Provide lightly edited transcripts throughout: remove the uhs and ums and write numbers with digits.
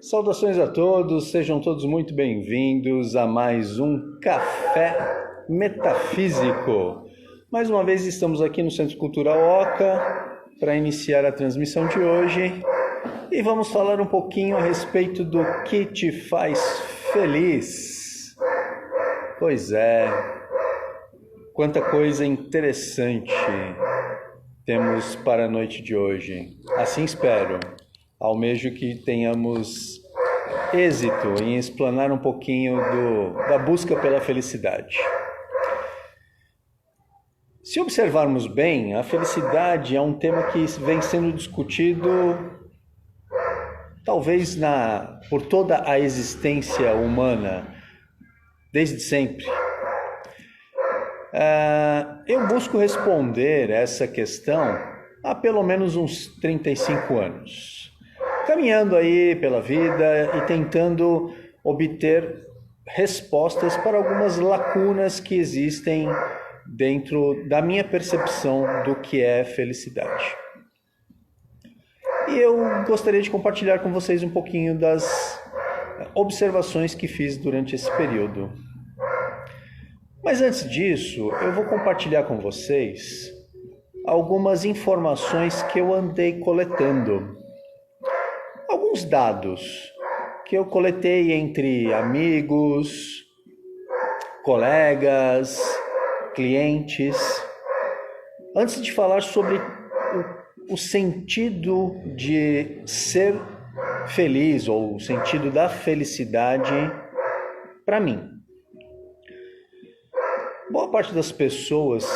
Saudações a todos, sejam todos muito bem-vindos a mais um Café Metafísico. Mais uma vez estamos aqui no Centro Cultural Oca para iniciar a transmissão de hoje e vamos falar um pouquinho a respeito do que te faz feliz. Pois é, quanta coisa interessante temos para a noite de hoje. Assim espero. Almejo que tenhamos êxito em explanar um pouquinho da busca pela felicidade. Se observarmos bem, a felicidade é um tema que vem sendo discutido talvez por toda a existência humana, desde sempre. Eu busco responder essa questão há pelo menos uns 35 anos. Caminhando aí pela vida e tentando obter respostas para algumas lacunas que existem dentro da minha percepção do que é felicidade. E eu gostaria de compartilhar com vocês um pouquinho das observações que fiz durante esse período. Mas antes disso, eu vou compartilhar com vocês algumas informações que eu andei coletando. Alguns dados que eu coletei entre amigos, colegas, clientes, antes de falar sobre o sentido de ser feliz ou o sentido da felicidade para mim. Boa parte das pessoas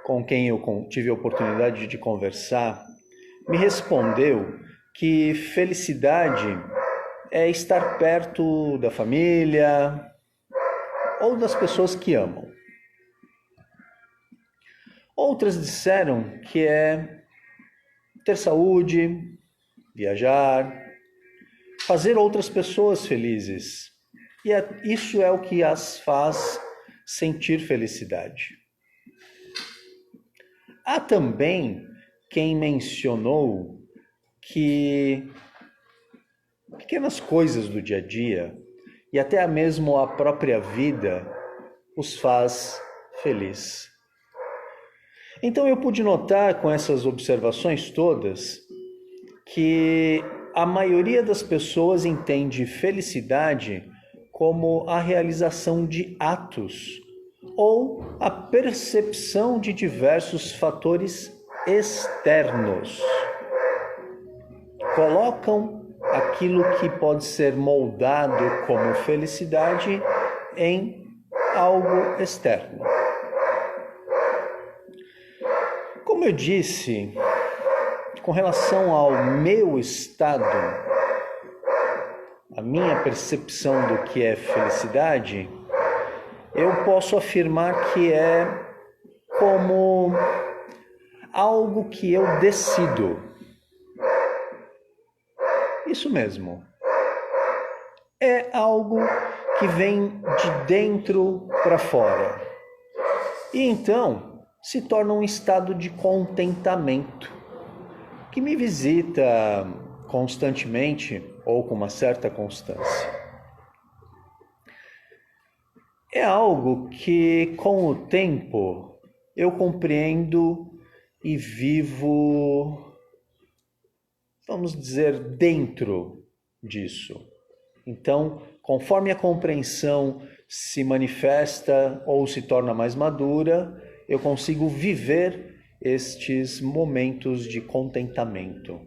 com quem eu tive a oportunidade de conversar me respondeu que felicidade é estar perto da família ou das pessoas que amam. Outras disseram que é ter saúde, viajar, fazer outras pessoas felizes. E isso é o que as faz sentir felicidade. Há também quem mencionou que pequenas coisas do dia a dia e até mesmo a própria vida os faz feliz. Então eu pude notar com essas observações todas que a maioria das pessoas entende felicidade como a realização de atos ou a percepção de diversos fatores externos. Colocam aquilo que pode ser moldado como felicidade em algo externo. Como eu disse, com relação ao meu estado, a minha percepção do que é felicidade, eu posso afirmar que é como algo que eu decido. Isso mesmo. É algo que vem de dentro para fora. E então se torna um estado de contentamento que me visita constantemente ou com uma certa constância. É algo que com o tempo eu compreendo e vivo, vamos dizer, dentro disso. Então, conforme a compreensão se manifesta ou se torna mais madura, eu consigo viver estes momentos de contentamento.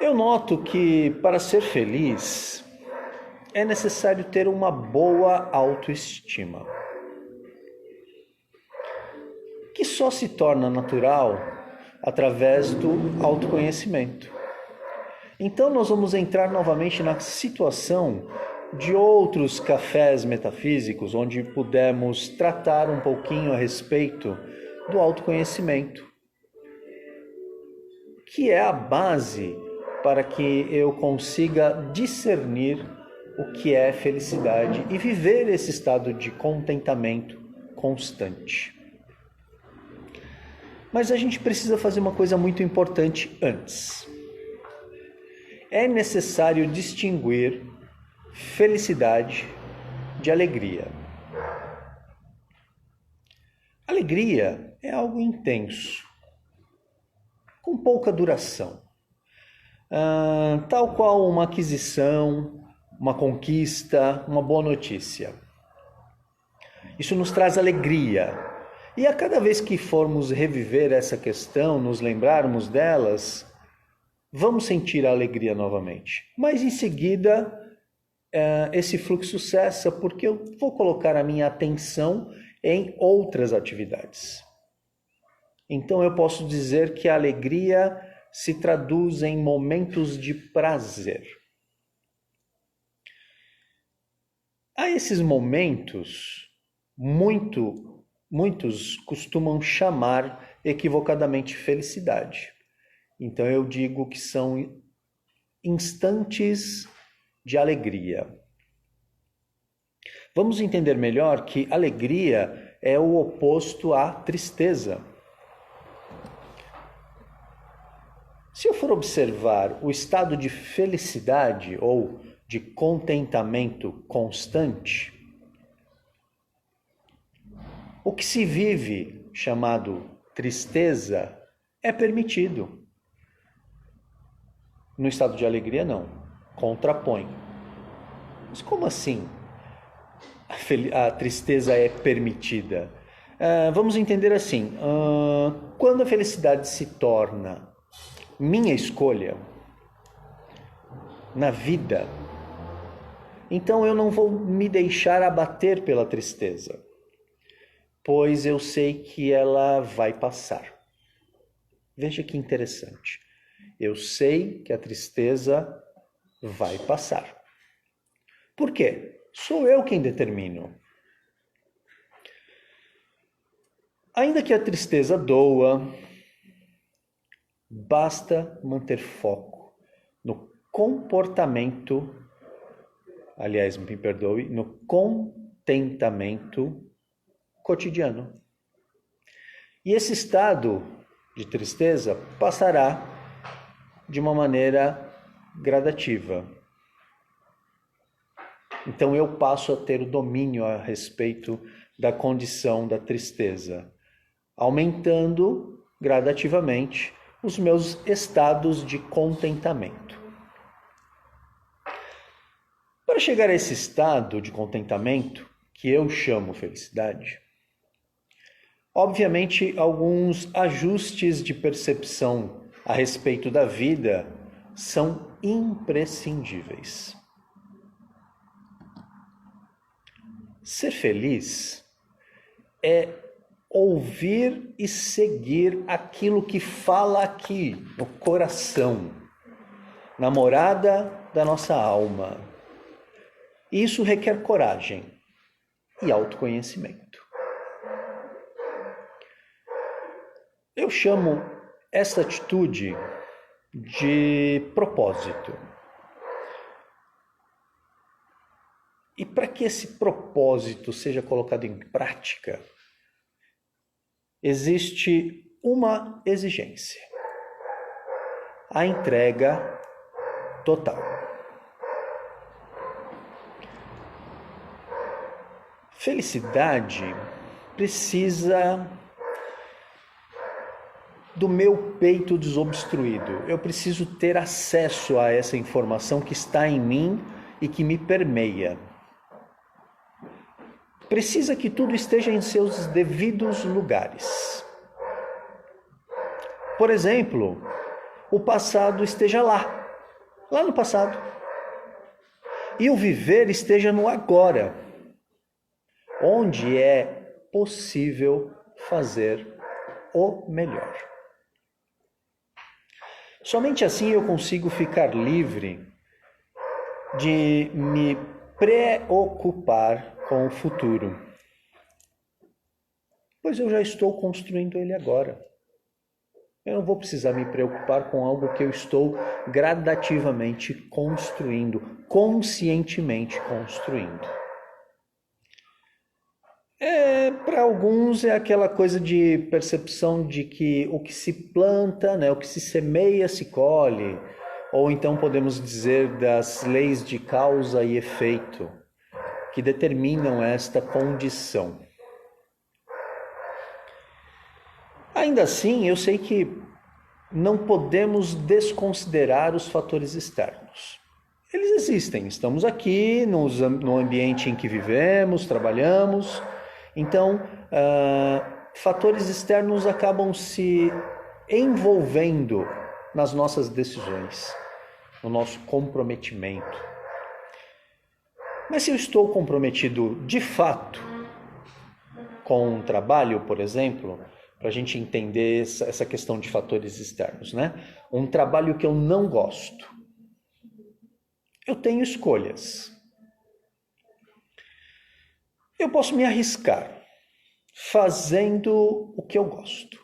Eu noto que para ser feliz é necessário ter uma boa autoestima, que só se torna natural através do autoconhecimento. Então nós vamos entrar novamente na situação de outros cafés metafísicos, onde pudemos tratar um pouquinho a respeito do autoconhecimento, que é a base para que eu consiga discernir o que é felicidade e viver esse estado de contentamento constante. Mas a gente precisa fazer uma coisa muito importante antes. é necessário distinguir felicidade de alegria. Alegria é algo intenso, com pouca duração, tal qual uma aquisição, uma conquista, uma boa notícia. Isso nos traz alegria. E a cada vez que formos reviver essa questão, nos lembrarmos delas, vamos sentir a alegria novamente. Mas em seguida, esse fluxo cessa porque eu vou colocar a minha atenção em outras atividades. Então eu posso dizer que a alegria se traduz em momentos de prazer. A esses momentos, muitos costumam chamar equivocadamente felicidade. Então eu digo que são instantes de alegria. Vamos entender melhor que alegria é o oposto à tristeza. Se eu for observar o estado de felicidade ou de contentamento constante, o que se vive, chamado tristeza, é permitido. No estado de alegria, não. Contrapõe. Mas como assim a tristeza é permitida? Vamos entender assim. Quando a felicidade se torna minha escolha na vida, então eu não vou me deixar abater pela tristeza, pois eu sei que ela vai passar. Veja que interessante. Eu sei que a tristeza vai passar. Por quê? Sou eu quem determino. Ainda que a tristeza doa, basta manter foco no comportamento, aliás, me perdoe, no contentamento cotidiano. E esse estado de tristeza passará de uma maneira gradativa. Então eu passo a ter o domínio a respeito da condição da tristeza, aumentando gradativamente os meus estados de contentamento. Para chegar a esse estado de contentamento, que eu chamo felicidade, obviamente alguns ajustes de percepção a respeito da vida são imprescindíveis. Ser feliz é ouvir e seguir aquilo que fala aqui no coração, na morada da nossa alma. Isso requer coragem e autoconhecimento. Eu chamo essa atitude de propósito. E para que esse propósito seja colocado em prática, existe uma exigência: a entrega total. Felicidade precisa do meu peito desobstruído. Eu preciso ter acesso a essa informação que está em mim e que me permeia. Precisa que tudo esteja em seus devidos lugares. Por exemplo, o passado esteja lá no passado. E o viver esteja no agora, onde é possível fazer o melhor. Somente assim eu consigo ficar livre de me preocupar com o futuro, pois eu já estou construindo ele agora. Eu não vou precisar me preocupar com algo que eu estou gradativamente construindo, conscientemente construindo. Para alguns é aquela coisa de percepção de que o que se planta, o que se semeia, se colhe. ou então podemos dizer das leis de causa e efeito que determinam esta condição. Ainda assim, eu sei que não podemos desconsiderar os fatores externos. Eles existem, estamos aqui no ambiente em que vivemos, trabalhamos, então fatores externos acabam se envolvendo nas nossas decisões, no nosso comprometimento. Mas se eu estou comprometido de fato com um trabalho, por exemplo, para a gente entender essa questão de fatores externos, né? Um trabalho que eu não gosto, eu tenho escolhas. Eu posso me arriscar fazendo o que eu gosto.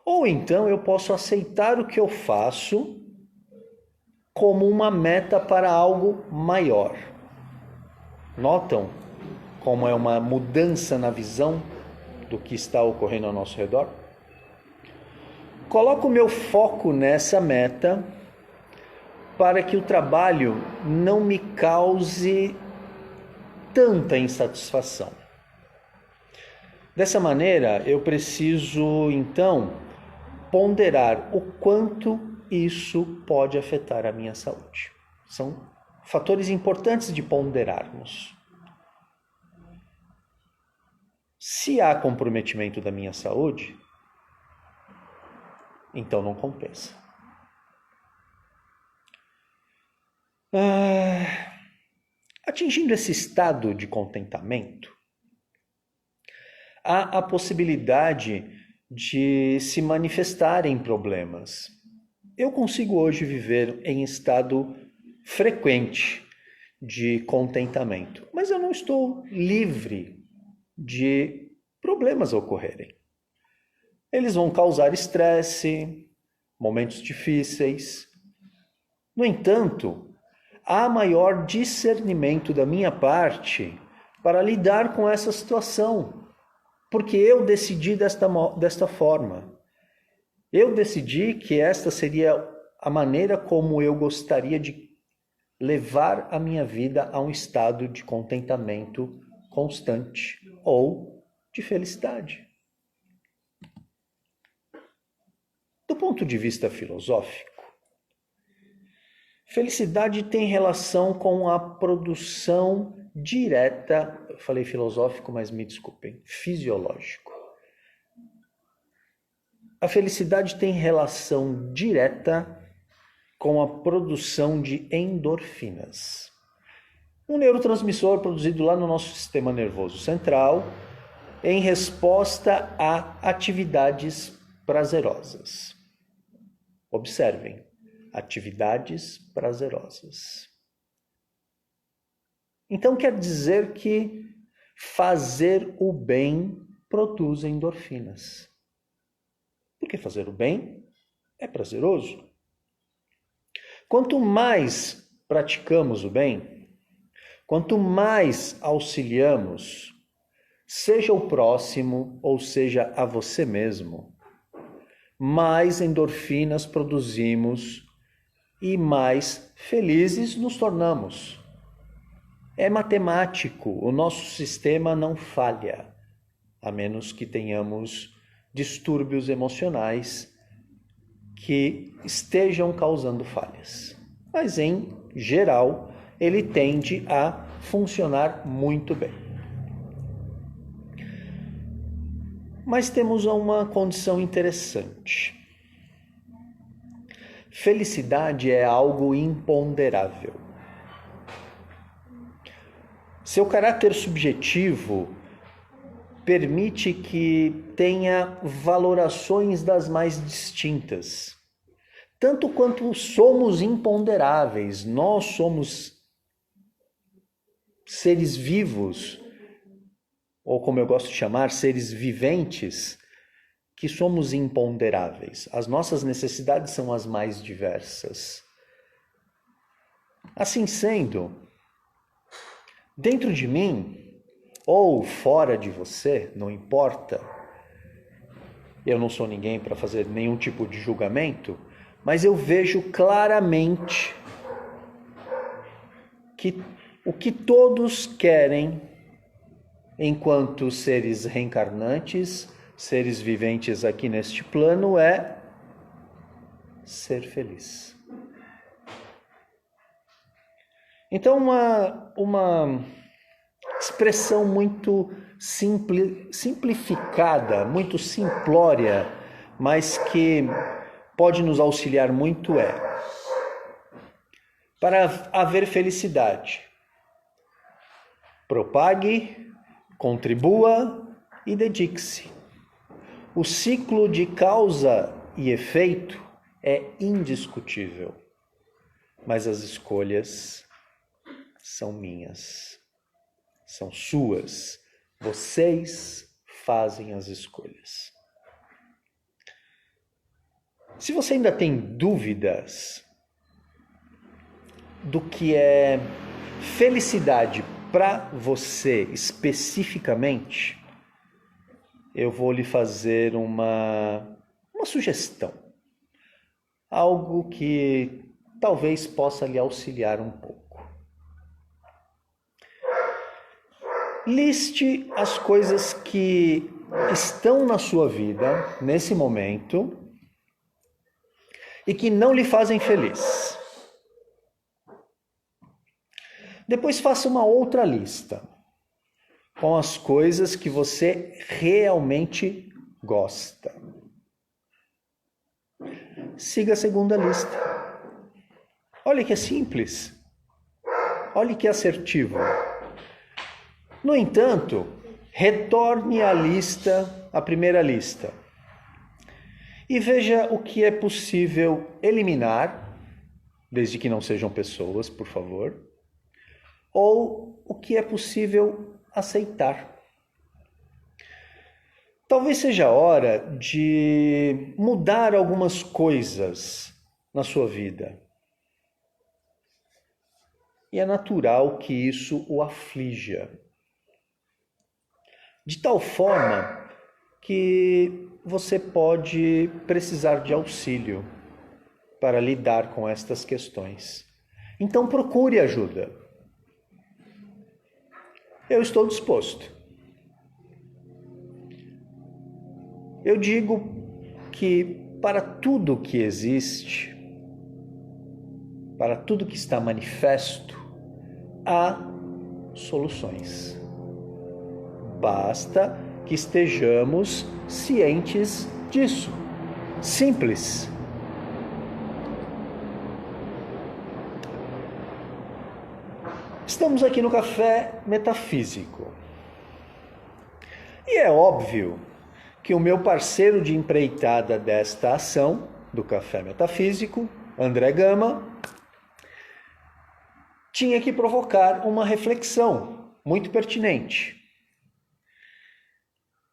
Ou então eu posso aceitar o que eu faço como uma meta para algo maior. Notam como é uma mudança na visão do que está ocorrendo ao nosso redor? Coloco o meu foco nessa meta para que o trabalho não me cause tanta insatisfação. Dessa maneira, eu preciso, então, ponderar o quanto isso pode afetar a minha saúde. São fatores importantes de ponderarmos. Se há comprometimento da minha saúde, então não compensa. Atingindo esse estado de contentamento, há a possibilidade de se manifestarem problemas. Eu consigo hoje viver em estado frequente de contentamento, mas eu não estou livre de problemas ocorrerem. Eles vão causar estresse, momentos difíceis. No entanto, há maior discernimento da minha parte para lidar com essa situação, porque eu decidi desta forma. Eu decidi que esta seria a maneira como eu gostaria de levar a minha vida a um estado de contentamento constante ou de felicidade. Do ponto de vista filosófico, felicidade tem relação com a produção direta, eu falei filosófico, mas me desculpem, fisiológico. A felicidade tem relação direta com a produção de endorfinas. Um neurotransmissor produzido lá no nosso sistema nervoso central em resposta a atividades prazerosas. Observem, atividades prazerosas. Então quer dizer que fazer o bem produz endorfinas. Porque fazer o bem é prazeroso. Quanto mais praticamos o bem, quanto mais auxiliamos, seja o próximo ou seja a você mesmo, mais endorfinas produzimos e mais felizes nos tornamos. É matemático, o nosso sistema não falha, a menos que tenhamos distúrbios emocionais que estejam causando falhas. Mas, em geral, ele tende a funcionar muito bem. Mas temos uma condição interessante. Felicidade é algo imponderável. Seu caráter subjetivo permite que tenha valorações das mais distintas. Tanto quanto somos imponderáveis, nós somos seres vivos, ou como eu gosto de chamar, seres viventes, que somos imponderáveis. As nossas necessidades são as mais diversas. Assim sendo, dentro de mim, ou fora de você, não importa, eu não sou ninguém para fazer nenhum tipo de julgamento, mas eu vejo claramente que o que todos querem, enquanto seres reencarnantes, seres viventes aqui neste plano, é ser feliz. Então, uma expressão muito simplificada, muito simplória, mas que pode nos auxiliar muito é: para haver felicidade, propague, contribua e dedique-se. O ciclo de causa e efeito é indiscutível, mas as escolhas são minhas, são suas. Vocês fazem as escolhas. Se você ainda tem dúvidas do que é felicidade para você especificamente, eu vou lhe fazer uma sugestão. Algo que talvez possa lhe auxiliar um pouco. Liste as coisas que estão na sua vida nesse momento e que não lhe fazem feliz. Depois faça uma outra lista com as coisas que você realmente gosta. Siga a segunda lista. Olha que é simples. Olha que assertivo. No entanto, retorne à primeira lista, e veja o que é possível eliminar, desde que não sejam pessoas, por favor, ou o que é possível aceitar. Talvez seja a hora de mudar algumas coisas na sua vida. E é natural que isso o aflija. De tal forma que você pode precisar de auxílio para lidar com estas questões. Então procure ajuda. Eu estou disposto. Eu digo que para tudo que existe, para tudo que está manifesto, há soluções. Basta que estejamos cientes disso. Simples. Estamos aqui no Café Metafísico. E é óbvio que o meu parceiro de empreitada desta ação, do Café Metafísico, André Gama, tinha que provocar uma reflexão muito pertinente.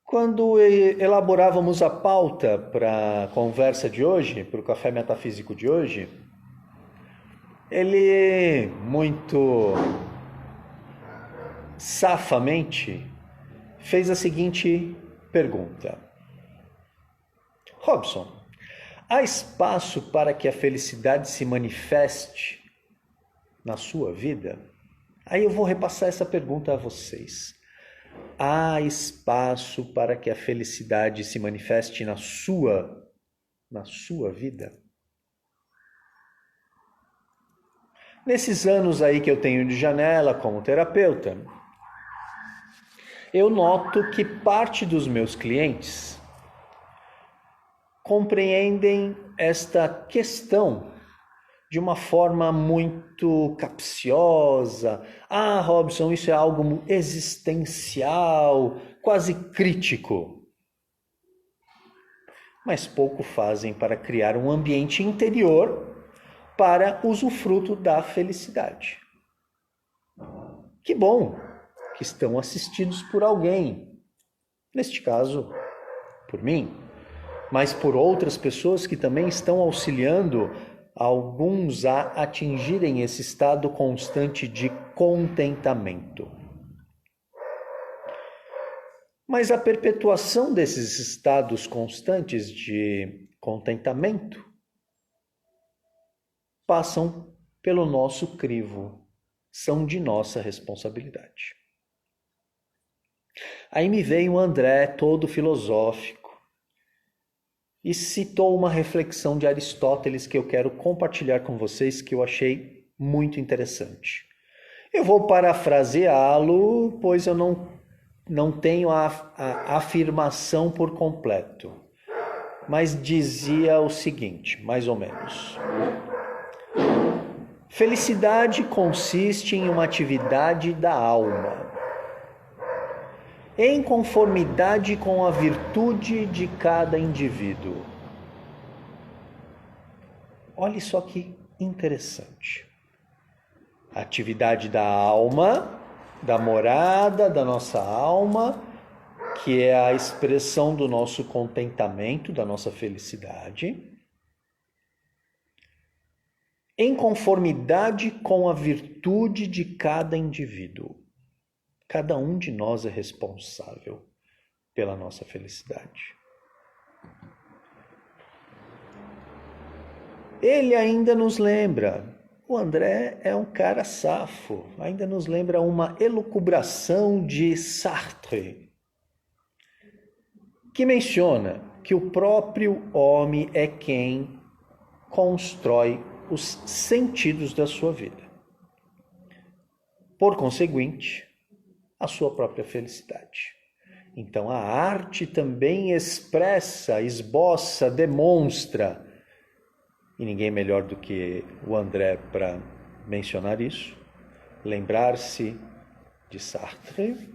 Quando elaborávamos a pauta para a conversa de hoje, para o Café Metafísico de hoje, ele muito safamente fez a seguinte pergunta: Robson, há espaço para que a felicidade se manifeste na sua vida? Aí eu vou repassar essa pergunta a vocês. Há espaço para que a felicidade se manifeste na sua vida? Nesses anos aí que eu tenho de janela como terapeuta, eu noto que parte dos meus clientes compreendem esta questão de uma forma muito capciosa. Ah, Robson, isso é algo existencial, quase crítico. Mas pouco fazem para criar um ambiente interior para usufruto da felicidade. Que bom que estão assistidos por alguém, neste caso, por mim, mas por outras pessoas que também estão auxiliando alguns a atingirem esse estado constante de contentamento. Mas a perpetuação desses estados constantes de contentamento passam pelo nosso crivo, são de nossa responsabilidade. Aí me veio o André, todo filosófico, e citou uma reflexão de Aristóteles que eu quero compartilhar com vocês, que eu achei muito interessante. Eu vou parafraseá-lo, pois eu não tenho a afirmação por completo. Mas dizia o seguinte, mais ou menos. Felicidade consiste em uma atividade da alma, em conformidade com a virtude de cada indivíduo. Olha só que interessante. A atividade da alma, da morada da nossa alma, que é a expressão do nosso contentamento, da nossa felicidade, em conformidade com a virtude de cada indivíduo. Cada um de nós é responsável pela nossa felicidade. Ele ainda nos lembra, o André é um cara safo, ainda nos lembra uma elucubração de Sartre, que menciona que o próprio homem é quem constrói os sentidos da sua vida. Por conseguinte, a sua própria felicidade. Então a arte também expressa, esboça, demonstra, e ninguém melhor do que o André para mencionar isso, lembrar-se de Sartre,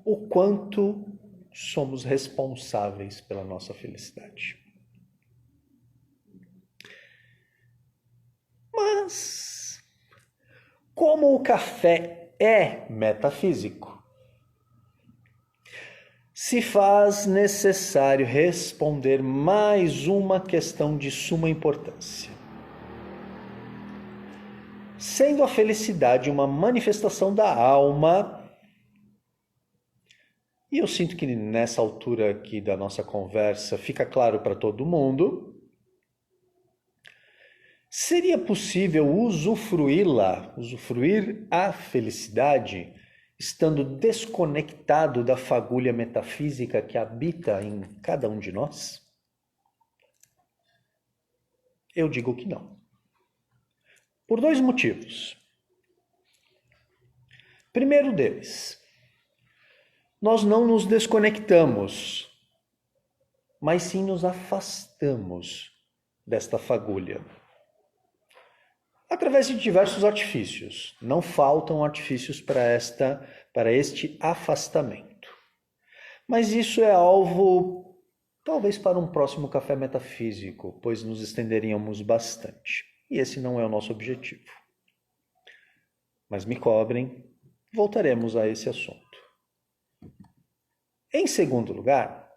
o quanto somos responsáveis pela nossa felicidade. Mas, como o café é metafísico, se faz necessário responder mais uma questão de suma importância. Sendo a felicidade uma manifestação da alma, e eu sinto que nessa altura aqui da nossa conversa fica claro para todo mundo, seria possível usufruir a felicidade, estando desconectado da fagulha metafísica que habita em cada um de nós? Eu digo que não. Por dois motivos. Primeiro deles, nós não nos desconectamos, mas sim nos afastamos desta fagulha. Através de diversos artifícios. Não faltam artifícios para este afastamento. Mas isso é alvo, talvez, para um próximo café metafísico, pois nos estenderíamos bastante. E esse não é o nosso objetivo. Mas me cobrem, voltaremos a esse assunto. Em segundo lugar,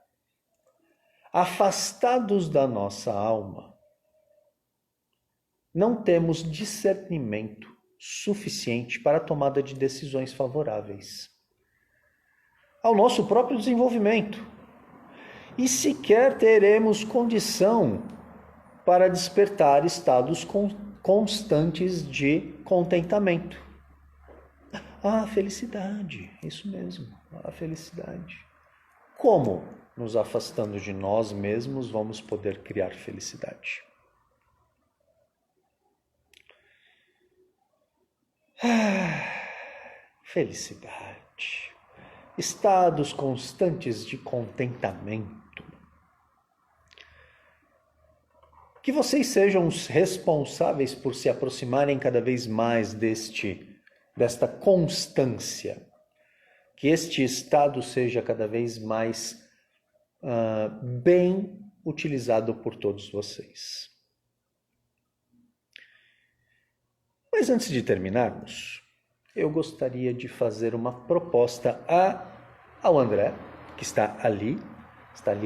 afastados da nossa alma, não temos discernimento suficiente para a tomada de decisões favoráveis ao nosso próprio desenvolvimento. E sequer teremos condição para despertar estados constantes de contentamento. A felicidade, isso mesmo, a felicidade. Como, nos afastando de nós mesmos, vamos poder criar felicidade? Felicidade, estados constantes de contentamento. Que vocês sejam os responsáveis por se aproximarem cada vez mais desta constância. Que este estado seja cada vez mais bem utilizado por todos vocês. Mas antes de terminarmos, eu gostaria de fazer uma proposta ao André, que está ali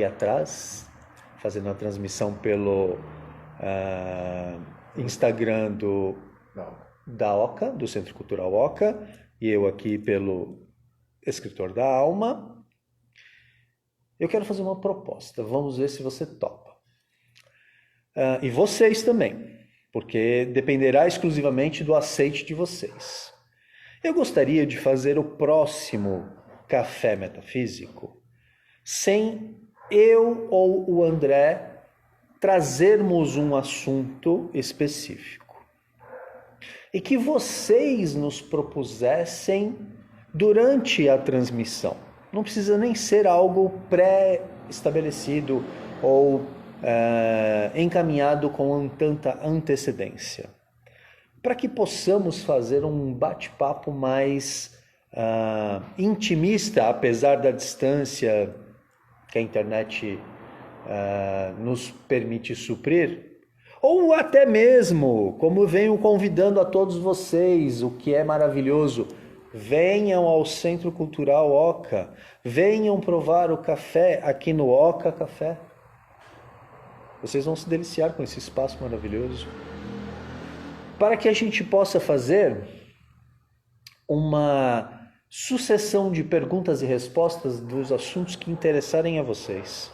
atrás, fazendo a transmissão pelo Instagram da OCA, do Centro Cultural OCA, e eu aqui pelo Escritor da Alma. Eu quero fazer uma proposta, vamos ver se você topa. e vocês também, porque dependerá exclusivamente do aceite de vocês. Eu gostaria de fazer o próximo Café Metafísico sem eu ou o André trazermos um assunto específico. E que vocês nos propusessem durante a transmissão. Não precisa nem ser algo pré-estabelecido ou encaminhado com tanta antecedência. Para que possamos fazer um bate-papo mais intimista, apesar da distância que a internet nos permite suprir, ou até mesmo, como venho convidando a todos vocês, o que é maravilhoso, venham ao Centro Cultural Oca, venham provar o café aqui no Oca Café. Vocês vão se deliciar com esse espaço maravilhoso. Para que a gente possa fazer uma sucessão de perguntas e respostas dos assuntos que interessarem a vocês.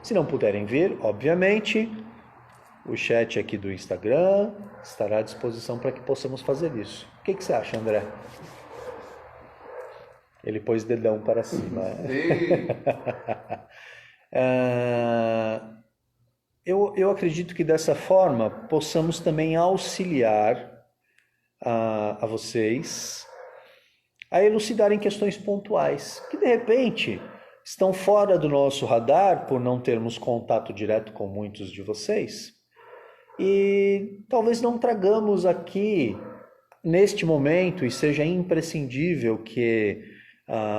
Se não puderem vir, obviamente, o chat aqui do Instagram estará à disposição para que possamos fazer isso. O que você acha, André? Ele pôs dedão para cima. Eu acredito que dessa forma possamos também auxiliar a vocês a elucidarem questões pontuais que de repente estão fora do nosso radar por não termos contato direto com muitos de vocês e talvez não tragamos aqui neste momento e seja imprescindível que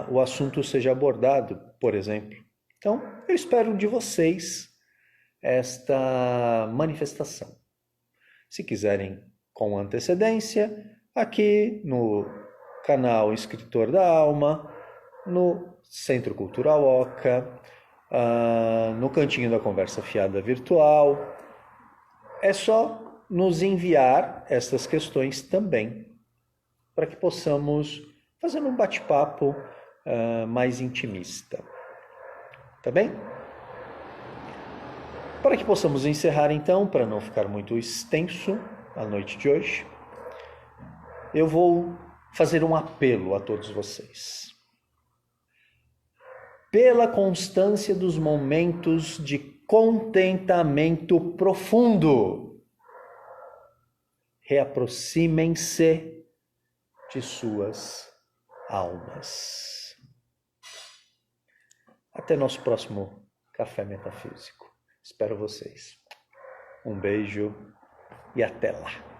o assunto seja abordado, por exemplo. Então, eu espero de vocês esta manifestação. Se quiserem com antecedência, aqui no canal Escritor da Alma, no Centro Cultural Oca, no Cantinho da Conversa Fiada Virtual, é só nos enviar essas questões também, para que possamos fazer um bate-papo mais intimista. Tá bem? Para que possamos encerrar então, para não ficar muito extenso a noite de hoje, eu vou fazer um apelo a todos vocês. Pela constância dos momentos de contentamento profundo, reaproximem-se de suas almas. Até nosso próximo Café Metafísico. Espero vocês. Um beijo e até lá.